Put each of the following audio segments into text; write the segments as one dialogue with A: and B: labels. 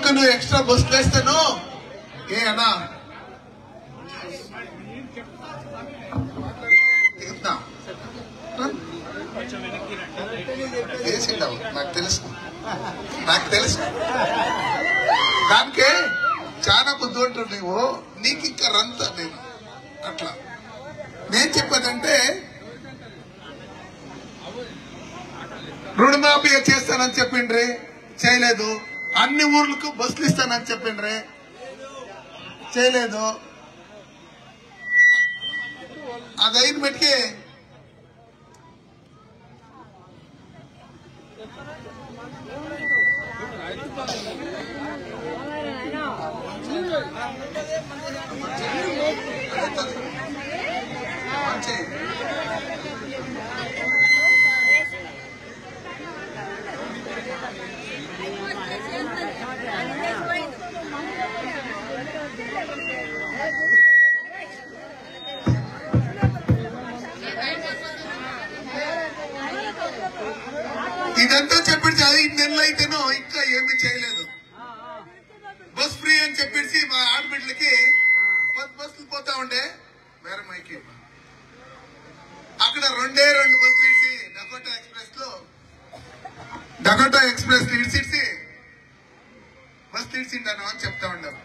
A: నువ్వు extra bus వేస్తాను ఏ అన్నా చేసిండవు నాకు తెలుసు దానికే చాలా బుద్ధి ఉంటుంది నువ్వు నీకు ఇంకా రంతా నేను అట్లా నేను చెప్పేదంటే రుణమాఫీ చేస్తానని చెప్పిండ్రి చేయలేదు అన్ని ఊర్లకు బస్సులు ఇస్తానని చెప్పిండ్రి చేయలేదు అది అయిన బట్టికి ఇదంతా చెప్పేసి 5 నెలలు అయితేనో ఇంకా ఏమి చేయలేదు బస్ ఫ్రీ అని చెప్పేసి మా ఆడబిడ్డలకి 10 బస్సులు పోతా ఉండే వేరే మైకి అక్కడ 2 బస్సులు ఇచ్చి డకోటా ఎక్స్ప్రెస్ ఇడిచి బస్సులు ఇడిచిండాను అని చెప్తా ఉండారు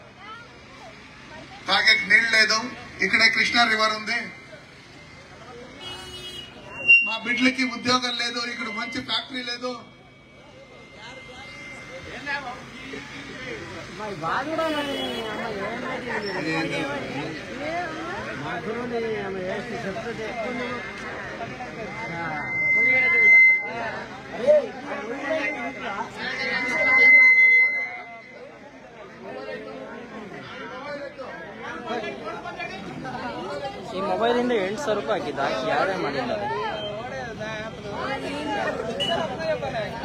A: తాగేకి నీళ్ళు లేదు ఇక్కడ కృష్ణా రివర్ ఉంది మా బిడ్డలకి ఉద్యోగం లేదు ఇక్కడ మంచి ఫ్యాక్టరీ లేదు
B: ಈ ಮೊಬೈಲ್ ಇಂದ 800 ರೂಪಾಯಿ ಹಾಕಿದ್ದ ಯಾರೇ ಮಾಡಿಲ್ಲ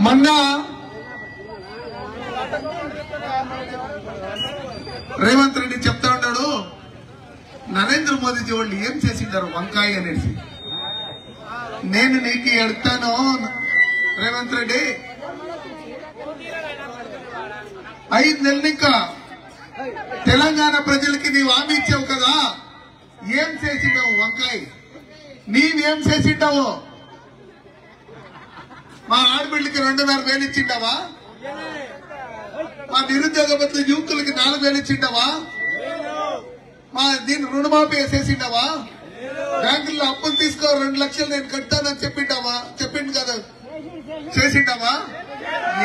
A: మొన్న రేవంత్ రెడ్డి చెప్తా ఉన్నాడు నరేంద్ర మోదీజీ వాళ్ళు ఏం చేసిండారు వంకాయ అనేసి నేను నీకు అడుగుతాను రేవంత్ రెడ్డి 5 నెలలు ఇంకా తెలంగాణ ప్రజలకి నీవు హామీ ఇచ్చావు కదా ఏం చేసిండావు వంకాయ నీవేం చేసిండావు మా ఆడబిడ్డలకి 2,500 ఇచ్చిండావా మా నిరుద్యోగ బతుల యువకులకి 4,000 ఇచ్చిండావా మా దీన్ని రుణమాఫీ చేసిండావా బ్యాంకుల్లో అప్పులు తీసుకో 2 లక్షలు నేను కట్టానని చెప్పిండు కదా చేసిండావా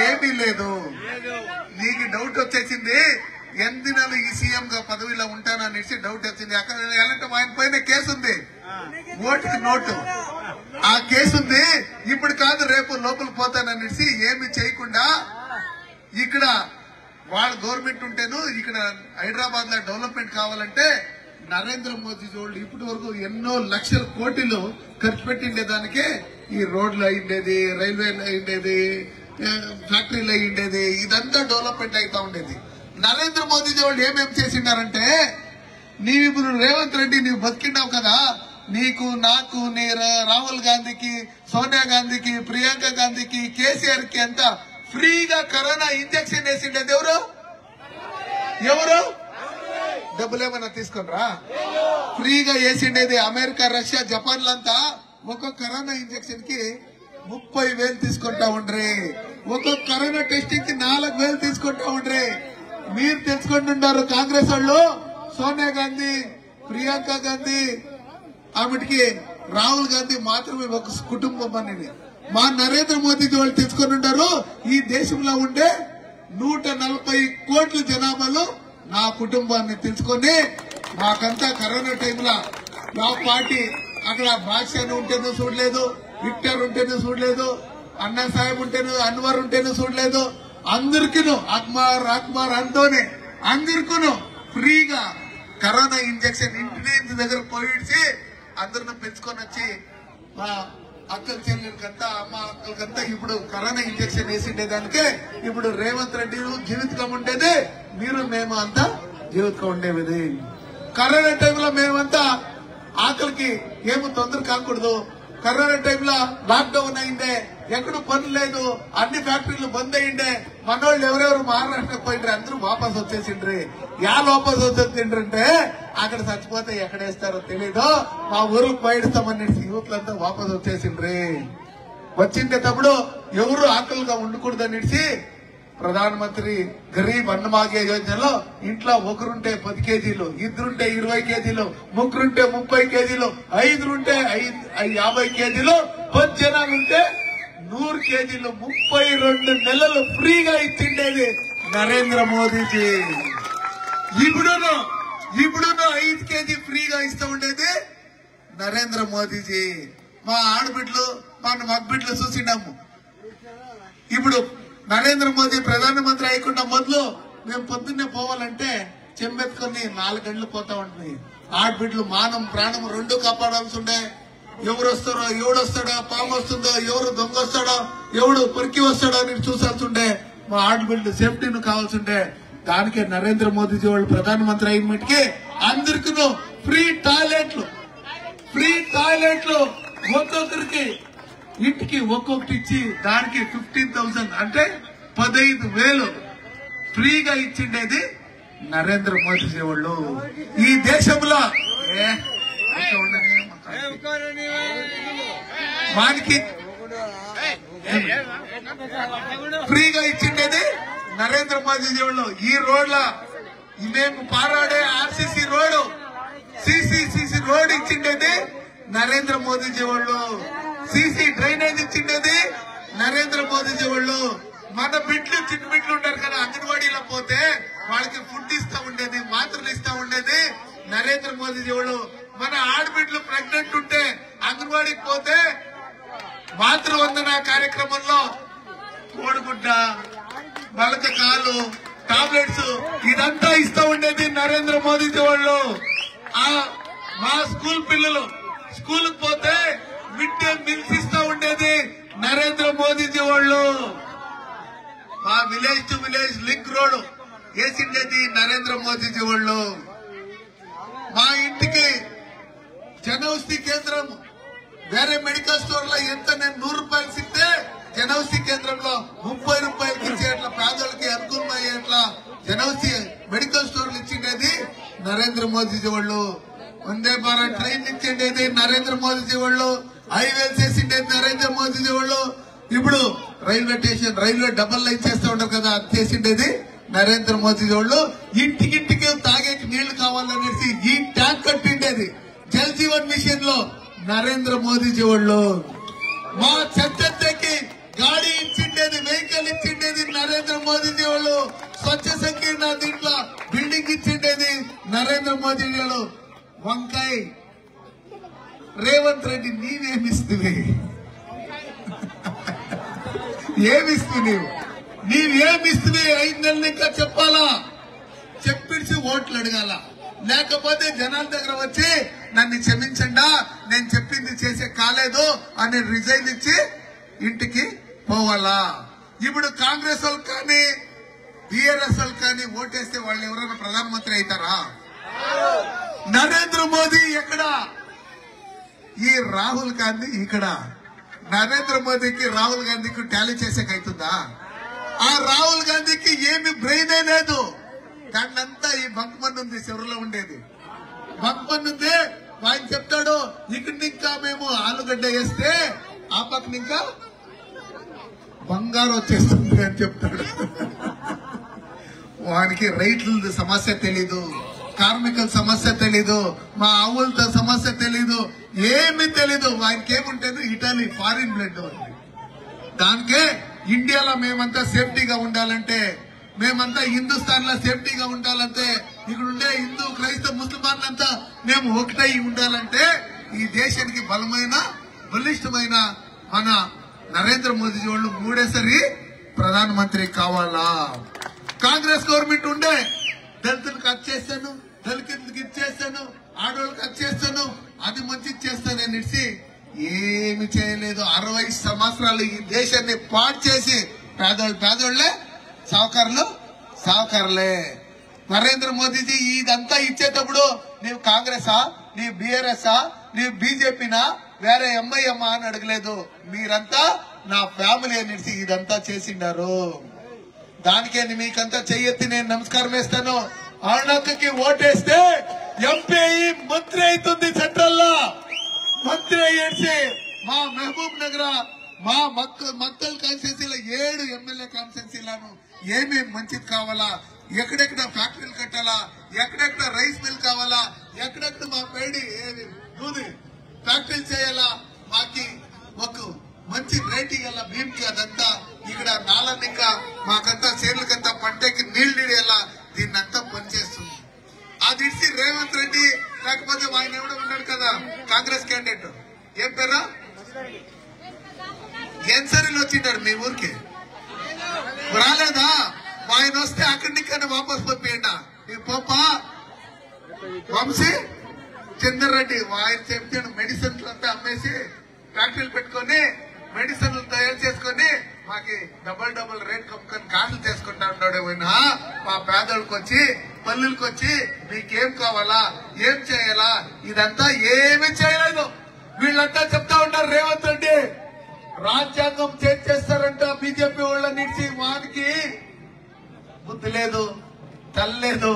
A: ఏమీ లేదు నీకు డౌట్ వచ్చేసింది ఎన్ని నెలలు ఈ సీఎం గా పదవిలో ఉంటాననేసి డౌట్ వచ్చింది అక్కడ ఎలాంటి ఆయన పైన కేసు ఉంది ఓటుకి నోటు ఆ కేసు ఉంది ఇప్పుడు కాదు రేపు లోపల పోతాననేసి ఏమి చేయకుండా ఇక్కడ వాళ్ళ గవర్నమెంట్ ఉంటేను ఇక్కడ హైదరాబాద్ లో డెవలప్మెంట్ కావాలంటే నరేంద్ర మోదీ వాళ్ళు ఇప్పటి వరకు ఎన్నో లక్షల కోట్లు ఖర్చు పెట్టిండే దానికే ఈ రోడ్లు అయిండేది రైల్వేలు అయిండేది ఫ్యాక్టరీలు అయిండేది ఇదంతా డెవలప్మెంట్ అవుతా ఉండేది నరేంద్ర మోదీ వాళ్ళు ఏమేమి చేసిండారంటే నీవు ఇప్పుడు రేవంత్ రెడ్డి నీవు బతికిండావు కదా నీకు నాకు నీ రాహుల్ గాంధీకి సోనియా గాంధీకి ప్రియాంక గాంధీకి కేసీఆర్ కి అంతా ఫ్రీగా కరోనా ఇంజక్షన్ వేసిండేది ఎవరు డబ్బులు ఏమైనా తీసుకునరా ఫ్రీగా వేసిండేది అమెరికా రష్యా జపాన్లంతా ఒక్కొక్క కరోనా ఇంజక్షన్ కి 30,000 తీసుకుంటా ఉండ్రి ఒక్కొక్క కరోనా టెస్టింగ్ కి 4,000 తీసుకుంటా ఉండ్రి మీరు తెలుసుకుంటున్నారు కాంగ్రెస్ వాళ్ళు సోనియా గాంధీ ప్రియాంక గాంధీ ఆమెకి రాహుల్ గాంధీ మాత్రమే ఒక కుటుంబం అనేది మా నరేంద్ర మోదీ వాళ్ళు తెలుసుకొని ఉంటారు ఈ దేశంలో ఉండే 140 కోట్ల జనాభాలో నా కుటుంబాన్ని తెలుసుకొని మాకంతా కరోనా టైంలో నా పార్టీ అక్కడ బాద్షాను ఉంటేనూ చూడలేదు విక్టర్ ఉంటేనూ చూడలేదు అన్నా సాహెబ్ ఉంటేనూ అన్వర్ ఉంటేనూ చూడలేదు అందరికీ అక్మార్ అంతోనే అందరికీ ఫ్రీగా కరోనా ఇంజక్షన్ ఇంటి దగ్గర పోయిడ్చి అందరిని పెంచుకొని వచ్చి మా అక్కల చెల్లెలకంతా అమ్మ అక్కలకంతా ఇప్పుడు కరోనా ఇంజక్షన్ వేసిండేదానికే ఇప్పుడు రేవంత్ రెడ్డి జీవితం ఉండేది మీరు మేము అంతా జీవితం ఉండేది కరోనా టైంలో మేమంతా ఆకలికి ఏమి తొందర కాకూడదు కరోనా టైంలో లాక్డౌన్ అయిందే ఎక్కడ పని లేదు, అన్ని ఫ్యాక్టరీలు బంద్ అయ్యిండే, మనోళ్ళు ఎవరెవరు మహారాష్ట్రకు పోయిండ్రు అందరూ వాపస్ వచ్చేసిండ్రి. వాపస్ వచ్చేసిండ్రంటే అక్కడ చచ్చిపోతే ఎక్కడేస్తారో తెలీదు, మా ఊరికి బయటస్తామని యూత్లంతా వాపస్ వచ్చేసిండ్రి. వచ్చిండేటప్పుడు ఎవరు ఆకలిగా ఉండకూడదనేసి ప్రధానమంత్రి గరీబ్ అన్నభాగ్య యోజనలో ఇంట్లో ఒకరుంటే 10 కేజీలు, ఇద్దరుంటే 20 కేజీలు, ముగ్గురుంటే 30 కేజీలు, ఐదురుంటే 50 కేజీలు, 10 జనాలుంటే 100 కేజీలు 32 నెలలు ఫ్రీగా ఇచ్చిండేది నరేంద్ర మోదీజీ. ఇప్పుడును 5 కేజీ ఫ్రీగా ఇస్తూ ఉండేది నరేంద్ర మోదీజీ. మా ఆడబిడ్డలు మన మగబిడ్డలు చూసిండాము. ఇప్పుడు నరేంద్ర మోదీ ప్రధానమంత్రి అయ్యకుండా మొదలు మేము పొద్దున్నే పోవాలంటే చెంబెత్తుకొని 4 గంటలు పోతా ఉంటుంది. ఆడబిడ్డలు మానం ప్రాణం 2 కాపాడాల్సి ఉండే. ఎవరు వస్తారో, ఎవడొస్తాడో, పాము వస్తుందో, ఎవరు దొంగ వస్తాడో, ఎవడు పొరికి వస్తాడో అని చూసాల్సి ఉండే. మా ఆడబిడ్డలు సేఫ్టీను కావాల్సి ఉండే. దానికే నరేంద్ర మోదీజీ వాళ్ళు ప్రధానమంత్రి అయినప్పటికీ అందరికీ ఫ్రీ టాయిలెట్లు ఒక్కొక్కరికి ఇంటికి ఒక్కొక్కటి ఇచ్చి దానికి 15,000 అంటే 15,000 ఫ్రీగా ఇచ్చిండేది నరేంద్ర మోదీజీ వాళ్ళు. ఈ దేశంలో వానికి ఫ్రీగా ఇచ్చిండేది నరేంద్ర మోదీజీ వాళ్ళు. ఈ రోడ్ల మేము పారాడే ఆర్సీసీ రోడ్, సిసిసిసి రోడ్ ఇచ్చిండేది నరేంద్ర మోదీజీ వాళ్ళు. సీసీ డ్రైనేజ్ ఇచ్చిండేది నరేంద్ర మోదీజీ వాళ్ళు. మన బిడ్డలు చిన్న బిడ్డలు ఉంటారు కదా, అంగన్వాడీలో పోతే వాళ్ళకి ఫుడ్ ఇస్తా ఉండేది, మాత్రలు ఇస్తా ఉండేది నరేంద్ర మోదీజీ వాళ్ళు. మన ఆడబిడ్డలు ప్రెగ్నెంట్ ఉంటే అంగన్వాడీకి పోతే మాతృవందన కార్యక్రమంలో కోడిగుడ్డ, మొలక కాలు, టాబ్లెట్స్ ఇదంతా ఇస్తా ఉండేది నరేంద్ర మోదీజీ వాళ్ళు. మా స్కూల్ పిల్లలు స్కూల్కి పోతే మిడ్ డే మీల్స్ ఇస్తా ఉండేది నరేంద్ర మోదీజీ వాళ్ళు. మా village to village link road వేసిండేది Narendra Modiji వాళ్ళు. మా ఇంటికి జనౌషధి కేంద్రం, వేరే మెడికల్ స్టోర్ లో ఎంత నేను 100 రూపాయలు ఇస్తే జనౌషధి కేంద్రంలో 30 రూపాయలకి ఇచ్చేట్లా పేదోళ్ళకి అనుకూలమయ్యేట్లా జనౌషధి మెడికల్ స్టోర్లు ఇచ్చిండేది నరేంద్ర మోదీజీ వాళ్ళు. వందే భారత్ ట్రైన్ ఇచ్చిండేది నరేంద్ర మోదీజీ వాళ్ళు. హైవేలు చేసిండేది నరేంద్ర మోదీజీ వాళ్ళు. ఇప్పుడు railway station, railway double line చేస్తూ ఉంటారు కదా, అది చేసిండేది నరేంద్ర మోదీజీ వాళ్ళు. ఇంటికింటికి తాగేకి నీళ్లు కావాలనేసి ఈ ట్యాంక్ కట్టిండేది జల్ జీవన్ మిషన్ లో నరేంద్ర మోదీజీ వాళ్ళు. మా చెత్తకి గాడి ఇచ్చిండేది, వెహికల్ ఇచ్చిండేది నరేంద్ర మోదీజీ వాళ్ళు. స్వచ్ఛ సంకీర్ణ దీంట్లో బిల్డింగ్ ఇచ్చిండేది నరేంద్ర మోదీజీ వాళ్ళు. వంకాయ రేవంత్ రెడ్డి నీవేమిస్తుంది? ఏమిస్తుంది? నీవేమిస్తుంది? 5 నెలలు ఇంకా చెప్పాలా? చెప్పిడిచి ఓట్లు అడగాల. లేకపోతే జనాల దగ్గర వచ్చి నన్ను క్షమించండా, నేను చెప్పింది చేసే కాలేదు అని రిజైన్ ఇచ్చి ఇంటికి పోవాలా. ఇప్పుడు కాంగ్రెస్ వాళ్ళు కానీ బీఆర్ఎస్ వాళ్ళు కానీ ఓటేస్తే వాళ్ళు ఎవరైనా ప్రధానమంత్రి అవుతారా? నరేంద్ర మోదీ ఎక్కడ? ఈ రాహుల్ గాంధీ ఇక్కడ. నరేంద్ర మోదీకి రాహుల్ గాంధీకి టాలీ చేసేకైతుందా? ఆ రాహుల్ గాంధీకి ఏమి బ్రెయినే లేదు. దాన్నంతా ఈ బంక్మన్ ఉంది, చెరువులో ఉండేది బంక్మన్ ఉంది. ఆయన చెప్తాడు ఇక్కడ ఇంకా మేము ఆలుగడ్డ వేస్తే ఆ పక్కన ఇంకా బంగారు వచ్చేస్తుంది అని చెప్తాడు. వానికి రైతుల సమస్య తెలీదు, కార్మికుల సమస్య తెలీదు, మా ఆవులతో సమస్య తెలీదు, ఏమీ తెలీదు. ఆయనకి ఏముంటేది ఇటలీ ఫారిన్ బ్లడ్ ఉంది. దానికే ఇండియాలో మేమంతా సేఫ్టీగా ఉండాలంటే, మేమంతా హిందుస్థాన్ లో సేఫ్టీగా ఉండాలంటే, ఇక్కడ ఉండే హిందూ క్రైస్తవ ముస్లిమాన్లంతా మేము ఒకటై ఉండాలంటే ఈ దేశానికి బలిష్టమైన మన నరేంద్ర మోదీ వాళ్ళు 3వ ప్రధానమంత్రి కావాలా. కాంగ్రెస్ గవర్నమెంట్ ఉండే దళితులకు అది చేస్తాను, దళితులకు ఇది చేస్తాను, ఆడవాళ్ళకి అది చేస్తాను, అది మంచి చేస్తాను అనేసి ఏమి చేయలేదు. 60 సంవత్సరాలు ఈ దేశాన్ని పాడు చేసి పేదోళ్లే, సావుకారులే. నరేంద్ర మోదీజీ ఇదంతా ఇచ్చేటప్పుడు నీవు కాంగ్రెసా, నీవు బీఆర్ఎస్ఆ, నీవు బీజేపీనా, వేరే ఎంఐఎం అని అడగలేదు. మీరంతా నా ఫ్యామిలీ అనేసి ఇదంతా చేసిండారు. దానికే మీకంతా చెయ్యెత్తి నేను నమస్కారం వేస్తాను. అరుణక్కకి ఓటేస్తే ఎంపీ మంత్రి అవుతుంది సెంట్రల్లో. మంత్రి అయ్యేసి మా మహబూబ్ నగర్ మా మక్తల్ కాన్స్టిట్యూన్సీలో 7 ఎమ్మెల్యే కాన్స్టిట్యూన్సీలను ఏమేమి మంచిది కావాలా, ఎక్కడెక్కడ ఫ్యాక్టరీలు కట్టాలా, ఎక్కడెక్కడ రైస్ మిల్ కావాలా, ఎక్కడెక్కడ మా పేడి దూది ఫ్యాక్టరీలు చేయాలా, మాకి ఒక మంచి రేట్ ఇవ్వాలా భీమ్కి, అదంతా ఇక్కడ నాలనిక మాకంతా చేనులకంతా పంటకి నీళ్లు నీడేలా దీన్నంతా పనిచేస్తుంది. అది ఇచ్చి రేవంత్ రెడ్డి లేకపోతే ఆయన ఎవడో ఉన్నాడు కదా కాంగ్రెస్ క్యాండిడేట్, ఏం పేరు ఎన్సరీలు వచ్చింటాడు మీ ఊరికి రాలేదా? ఆయన వస్తే అక్కడి నుంచి వాపస్ పంపియండి. నీ పాప వంశీ చంద్రరెడ్డి ఆయన చెప్తాడు మెడిసిన్స్ అంతా అమ్మేసి ఫ్యాక్టరీలు పెట్టుకొని మెడిసిన్లు తయారు చేసుకొని మాకి డబల్ రేట్ కమ్ముకొని కాసులు చేసుకుంటా ఉన్నాడు. అయినా మా పేదలకు వచ్చి పల్లెలకు వచ్చి మీకేం కావాలా, ఏం చేయాలా, ఇదంతా ఏమీ చేయలేదు. వీళ్ళంతా చెప్తా ఉన్నారు రేవంత్ రెడ్డి రాజ్యాంగం చేంజ్ చేస్తారంట బీజేపీ వాళ్ళనిచ్చి. వానికి బుద్ధి లేదు, తల్లేదు.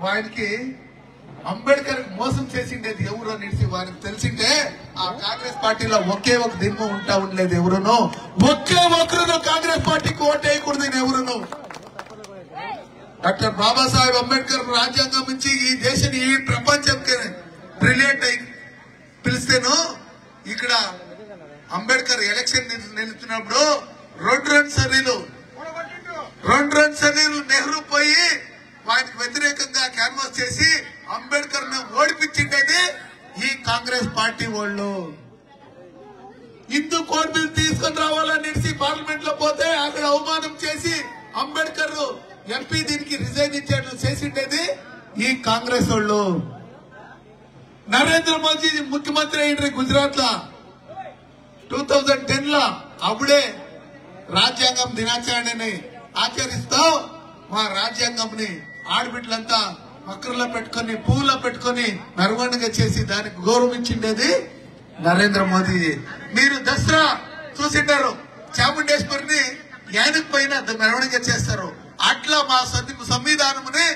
A: వానికి అంబేద్కర్ మోసం చేసిండేది ఎవరు అనేసి వారికి తెలిసింటే ఆ కాంగ్రెస్ పార్టీలో ఒకే ఒక దిమ్మ ఉంటా ఉండలేదు. ఎవరును ఒకే ఒకరును కాంగ్రెస్ పార్టీకి ఓటేయకూడదు. ఎవరును డాక్టర్ బాబాసాహెబ్ అంబేద్కర్ రాజ్యాంగం నుంచి ఈ దేశాన్ని ఈ ప్రపంచంకి బ్రిలియంట్ అయి పిలిస్తేను ఇక్కడ అంబేద్కర్ ఎలక్షన్ నిలుస్తున్నప్పుడు 2 రన్ సరీలు నెహ్రూ పోయి వారికి వ్యతిరేకంగా క్యాన్వాస్ చేసి అంబేద్కర్ ను ఓడిపించిండేది ఈ కాంగ్రెస్ పార్టీ వాళ్ళు. హిందూ కోడ్ బిల్ తీసుకొని రావాలని పార్లమెంట్ లో పోతే అక్కడ అవమానం చేసి అంబేద్కర్ ఎంపీ దీనికి రిజైన్ ఇచ్చాడు చేసిండేది ఈ కాంగ్రెస్ వాళ్ళు. నరేంద్ర మోదీ ముఖ్యమంత్రి అయ్యిండ్రి గుజరాత్ లో 2010 లో. అప్పుడే రాజ్యాంగం దినాచరణని ఆచరిస్తూ మా రాజ్యాంగంని ఆడబిడ్డలంతా మక్కర్లో పెట్టుకుని పువ్వులో పెట్టుకుని మెరవణిగా చేసి దానికి గౌరవించిండేది నరేంద్ర మోదీ. మీరు దసరా చూసింటారు, చాముండేశ్వరిని ఏనుగు పైన మెరవణిగా చేస్తారు. అట్లా మా సంవిధానముని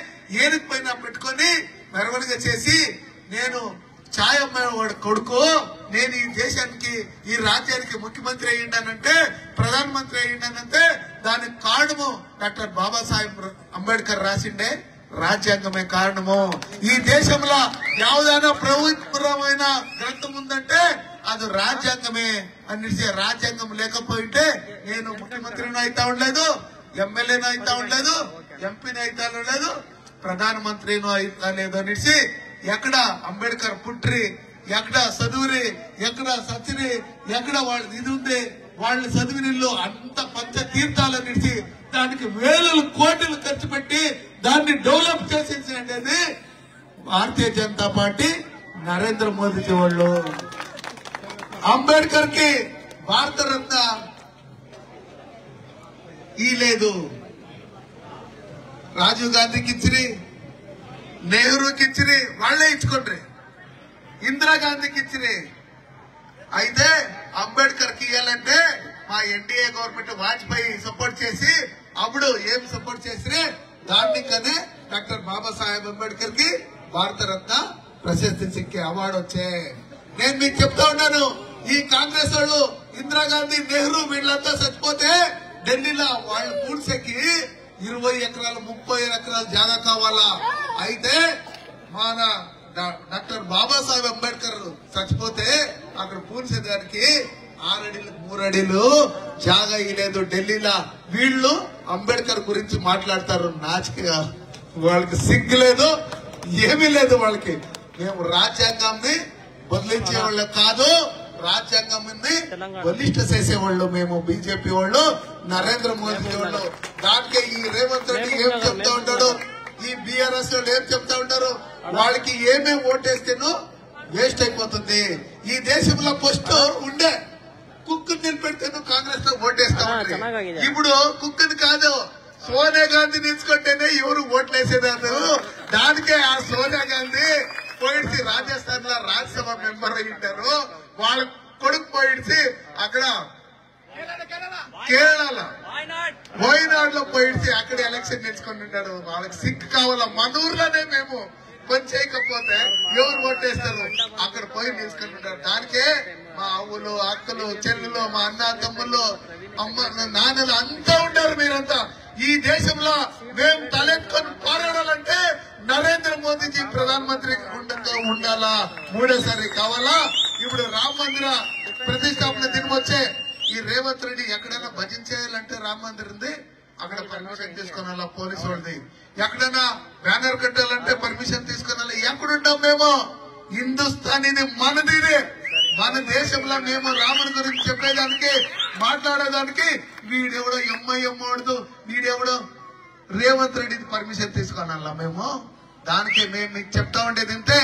A: ఏనుగు పైన పెట్టుకుని మెరవణిగా చేసి నేను ఛాయమ్మ కొడుకు, నేను ఈ దేశానికి ఈ రాజ్యానికి ముఖ్యమంత్రి అయ్యిండానంటే ప్రధానమంత్రి అయ్యిండానంటే దానికి కారణము డాక్టర్ బాబాసాహెబ్ అంబేద్కర్ రాసిండే రాజ్యాంగమే కారణము. ఈ దేశంలో యావదైనా ప్రభుత్వమైన గ్రంథం ఉందంటే అది రాజ్యాంగమే అనేసి. రాజ్యాంగం లేకపోయింటే నేను ముఖ్యమంత్రిని అయితే ఉండలేదు, ఎమ్మెల్యేను అయితే ఉండలేదు, ఎంపీని అయితే ఉండలేదు, ప్రధానమంత్రిను అయితే లేదు అనేసి. ఎక్కడ అంబేద్కర్ పుట్రి, ఎక్కడ చదువురి, ఎక్కడ సచిరి, ఎక్కడ వాళ్ళ ఇది ఉంది, వాళ్ళు చదివినిల్లు అంత పంచ తీర్థాలనేసి దానికి వేలు కోట్లు ఖర్చు పెట్టి దాన్ని డెవలప్ చేసేది భారతీయ జనతా పార్టీ నరేంద్ర మోదీజీ వాళ్ళు. అంబేద్కర్ కి భారతరత్న ఈ లేదు, రాజీవ్ గాంధీకి ఇచ్చిరి, నెహ్రూకి ఇచ్చిరి, వాళ్లే ఇచ్చుకోండి, ఇందిరాగాంధీకి ఇచ్చిరి. అయితే అంబేద్కర్ కి ఇవ్వాలంటే మా ఎన్డీఏ గవర్నమెంట్ వాజ్పేయి సపోర్ట్ చేసి అప్పుడు ఏం సపోర్ట్ చేసిరే దాన్ని కనే డాక్టర్ బాబాసాహెబ్ అంబేద్కర్ కి భారతరత్న ప్రశస్తి సిక్కే అవార్డు వచ్చే. నేను మీకు చెప్తా ఉన్నాను, ఈ కాంగ్రెస్ వాళ్ళు ఇందిరాగాంధీ, నెహ్రూ వీళ్ళంతా చచ్చిపోతే ఢిల్లీలో వాళ్ళు పూడ్సెక్కి 20 ఎకరాలు 30 ఎకరాలు జాగా కావాలా. అయితే మన డాక్టర్ బాబాసాహెబ్ అంబేద్కర్ చచ్చిపోతే అక్కడ పూడ్చేదానికి 6 అడుగులు 3 అడుగులు జాగా ఇవ్వలేదు ఢిల్లీలో. వీళ్ళు అంబేద్కర్ గురించి మాట్లాడతారు నాచికగా, వాళ్ళకి సిగ్గు లేదు, ఏమీ లేదు వాళ్ళకి. మేము రాజ్యాంగాన్ని బదిలించే వాళ్ళు కాదు, రాజ్యాంగం బలిష్ట చేసేవాళ్ళు మేము బీజేపీ వాళ్ళు, నరేంద్ర మోదీ వాళ్ళు. దానికి ఈ రేవంత్ రెడ్డి ఏం చెప్తా ఉంటాడు, ఈ బీఆర్ఎస్ వాళ్ళు ఏం చెప్తా ఉంటారు, వాళ్ళకి ఏమేమి ఓటేస్తేనో వేస్ట్ అయిపోతుంది. ఈ దేశంలో ఫస్ట్ ఉండే కుక్కని నిలబెడితేనో కాంగ్రెస్ లో ఓటేస్తా ఉంటారు. ఇప్పుడు కుక్కని కాదు, సోనియా గాంధీ నిలుచుకుంటేనే ఎవరు ఓట్లు వేసేదారు. దానికే ఆ సోనియా గాంధీ పోయిడ్చి రాజస్థాన్ లో రాజ్యసభ మెంబర్ అయ్యింటారు, వాళ్ళ కొడుకు పోయిడ్చి అక్కడ కేరళలో వైనాడులో పోయిడిసి అక్కడ ఎలక్షన్ నేర్చుకుని ఉంటారు. వాళ్ళకి సిక్ కావాలా. మన ఊర్లోనే మేము పని చేయకపోతే ఎవరు ఓటేస్తారు? అక్కడ పోయి నిలుచుకుని ఉంటారు. దానికే మా అవ్వలు, అక్కలు, చెల్లెలు, మా అన్న తమ్ముళ్ళు, అమ్మ నాన్నలు అంతా ఉంటారు. మీరంతా ఈ దేశంలో మేము తలెత్తుకొని పోరాడాలంటే నరేంద్ర మోదీజీ ప్రధానమంత్రి ఉండాలా, మూడోసారి కావాలా. ఇప్పుడు రామ మందిర ప్రతిష్టాపన దినమొచ్చే ఈ రేవంత్ రెడ్డి ఎక్కడైనా భజన చేయాలంటే రామ మందిర్ ఉంది, అక్కడ పర్మిషన్ తీసుకున్నా పోలీసు వాళ్ళది. ఎక్కడైనా బ్యానర్ కట్టాలంటే పర్మిషన్ తీసుకున్నా. ఎక్కడుంటాం మేము? హిందుస్థాన్ ఇది మనదిదే. మన దేశంలో మేము రాముని గురించి చెప్పేదానికి, మాట్లాడేదానికి వీడెవడో ఎంఐఎం వాడుతూ వీడెవడో రేవంత్ రెడ్డి పర్మిషన్ తీసుకున్నా మేము. దానికి మేము మీకు చెప్తా ఉండేది ఇంతే.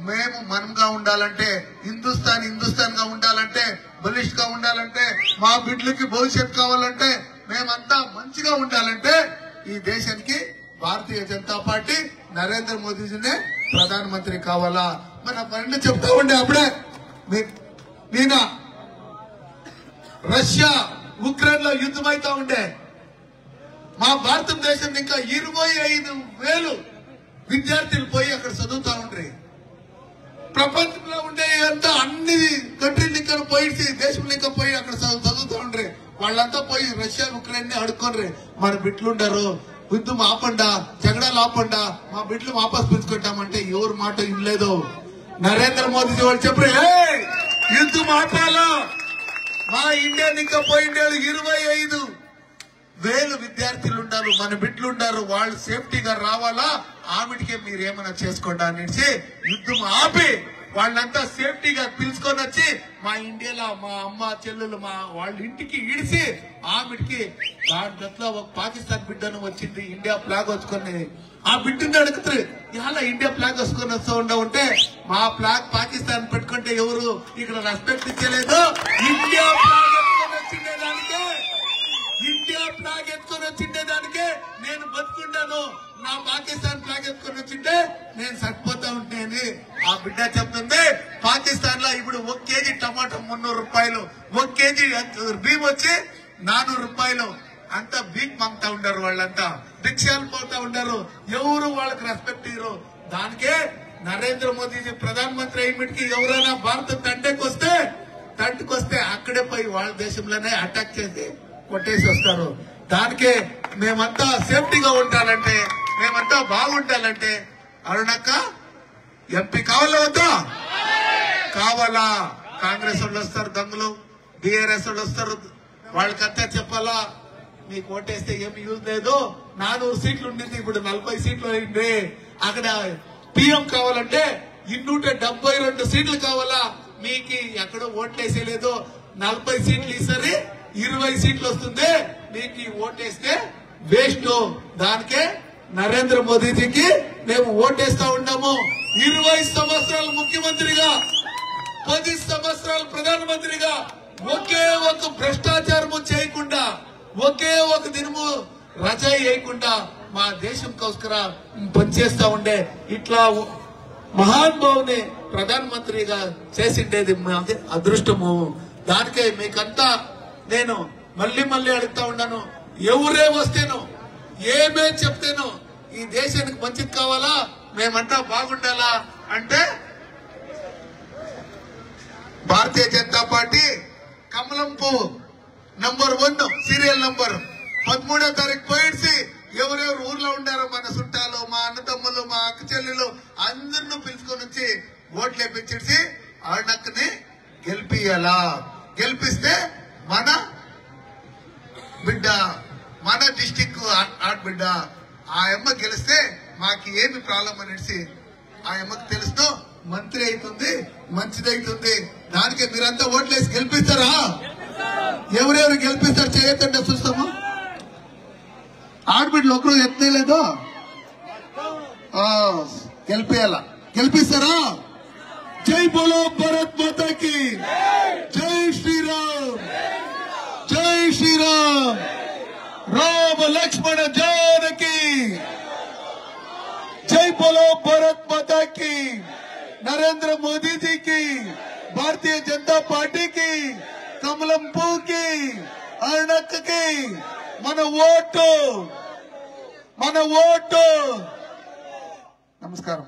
A: మేము మనంగా ఉండాలంటే, హిందుస్థాన్ గా ఉండాలంటే, బలిష్గా ఉండాలంటే, మా బిడ్డలకి భవిష్యత్ కావాలంటే, మేమంతా మంచిగా ఉండాలంటే ఈ దేశానికి భారతీయ జనతా పార్టీ నరేంద్ర మోదీజీనే ప్రధానమంత్రి కావాలా. మన ఫ్రెండ్ చెప్తా ఉండే అప్పుడే నిన్న రష్యా ఉక్రెయిన్ లో యుద్ధం అవుతా ఉండే. మా భారతదేశం ఇంకా 25,000 విద్యార్థులు పోయి అక్కడ చదువుతా ఉండ్రి. ప్రపంచంలో ఉండే అంతా అన్ని కంట్రీలు ఇంకా పోయి దేశంలో ఇంకా పోయి అక్కడ చదువుతా ఉండ్రి. వాళ్ళంతా పోయి రష్యా ఉక్రెయిన్ ని అడుక్కోండ్రి. మన బిడ్డలుండారు, యుద్ధం ఆపండా, జగడాలు ఆపండా, మా బిడ్డలు వాపస్ పిలుచుకుంటామంటే ఎవరు మాట ఇనలేదు. నరేంద్ర మోదీజీ వాళ్ళు చెప్పరు, యుద్ధం ఆపాలా. మా ఇండియా ఇంకా పోయిండేది 25,000 విద్యార్థులు ఉండారు, మన బిడ్డలు ఉండారు. వాళ్ళు సేఫ్టీగా రావాలా. ఆమెటికే మీరేమైనా చేసుకోండి అనేసి యుద్ధం ఆపి వాళ్ళంతా సేఫ్టీగా పిలుచుకొని వచ్చి మా ఇండియాలో మా అమ్మ చెల్లెలు మా వాళ్ళ ఇంటికి ఇడిసి ఆమెటికి దాంట్లో ఒక పాకిస్తాన్ బిడ్డను వచ్చింది, ఇండియా ఫ్లాగ్ వచ్చుకొని. ఆ బిడ్డని అడుగుతారు, ఇలా ఇండియా ఫ్లాగ్ వేసుకొని వస్తూ ఉంటే మా ఫ్లాగ్ పాకిస్తాన్ పెట్టుకుంటే ఎవరు ఇక్కడ రెస్పెక్ట్ ఇచ్చలేదు. ఇండియా ఫ్లాగ్ ఎత్తుకొని వచ్చిండేదానికే, ఇండియా ఫ్లాగ్ ఎత్తుకొని వచ్చిండేదానికే నేను బతుకుంటాను. నా పాకిస్తాన్ ఫ్లాగ్ ఎత్తుకొని వచ్చింటే నేను చచ్చిపోతా ఉంటేని ఆ బిడ్డ చెప్తుంది. పాకిస్తాన్ లో ఇప్పుడు 1 కేజీ టమాటా 300 రూపాయలు, 1 కేజీ బియ్యం వచ్చి 400 రూపాయలు. అంతా బీక్ మంగుతా ఉండారు. వాళ్ళంతా రిక్షాలు పోతా ఉండారు. ఎవరు వాళ్ళకి రెస్పెక్ట్ ఇవ్వరు. దానికే నరేంద్ర మోదీజీ ప్రధానమంత్రి అయినకి ఎవరైనా భారత తండ్రికి అక్కడే పోయి వాళ్ళ దేశంలోనే అటాక్ చేసి కొట్టేసి వస్తారు. దానికే మేమంతా సేఫ్టీగా ఉండాలంటే, మేమంతా బాగుండాలంటే అరుణక్క ఎంపీ కావాలా వద్దా? కావాలా. కాంగ్రెస్ వాళ్ళు వస్తారు దొంగలు, బీఆర్ఎస్ వాళ్ళు వస్తారు. వాళ్ళకంతా చెప్పాలా, మీకు ఓటేస్తే ఏమి యూజ్ లేదు. 400 సీట్లు ఉండింది, ఇప్పుడు 40 సీట్లు అయింది. అక్కడ పిఎం కావాలంటే 272 సీట్లు కావాలా. మీకు ఎక్కడ ఓట్లేసేలేదు. 40 సీట్లు ఈసారి 20 సీట్లు వస్తుంది. మీకు ఓటేస్తే వేస్ట్. దానికే నరేంద్ర మోదీజీకి మేము ఓటేస్తా ఉన్నాము. 20 సంవత్సరాలు ముఖ్యమంత్రిగా, 10 సంవత్సరాలు ప్రధానమంత్రిగా ఒకే ఒక భ్రష్టాచారము చేయకుండా, ఒకే ఒక దినము రజాయి వేయకుండా మా దేశం కోసర పనిచేస్తా ఉండే ఇట్లా మహానుభావుని ప్రధానమంత్రిగా చేసిండేది అదృష్టము. దానికే మీకంతా నేను మళ్ళీ అడుగుతా ఉన్నాను, ఎవరే వస్తేనో ఏమే చెప్తేనో ఈ దేశానికి మంచిది కావాలా, మేమంతా బాగుండాలా అంటే భారతీయ జనతా పార్టీ కమలం పువ్వు నంబర్ 1 సీరియల్ నంబర్ 13వ తారీఖు పోయిడ్సి ఎవరెవరు ఊర్లో ఉండారో మన చుట్టాలు, మా అన్నదమ్ములు, మా అక్క చెల్లెలు అందరిని పిలుచుకొని వచ్చి ఓట్లు వేపించేసి అరుణక్కని గెలిపియాలా. గెలిపిస్తే మన బిడ్డ, మన డిస్టిక్ ఆడబిడ్డ. ఆ అమ్మ గెలిస్తే మాకు ఏమి ప్రాబ్లం అనేసి ఆ అమ్మకి తెలుస్తూ మంత్రి అవుతుంది, మంచిదవుతుంది. దానికి మీరంతా ఓట్లేసి గెలిపిస్తారా? ఎవరెవరు గెలిపిస్తారు చేయొద్దంటే చూస్తాము. ఆడబిడ్డలు ఒకరు ఎత్తలేదు, గెలిపేయాలా. గెలిపిస్తారా? జై బోలో భారత్ మాతాకి జై శ్రీరామ్, జై శ్రీరామ్, రామ లక్ష్మణ జానకి. జై బోలో భారత్ మాతాకి, నరేంద్ర మోదీ जी की, भारतीय जनता पार्टी की, कमलम पू की, ఆయనకి మన ఓటు నమస్కారం.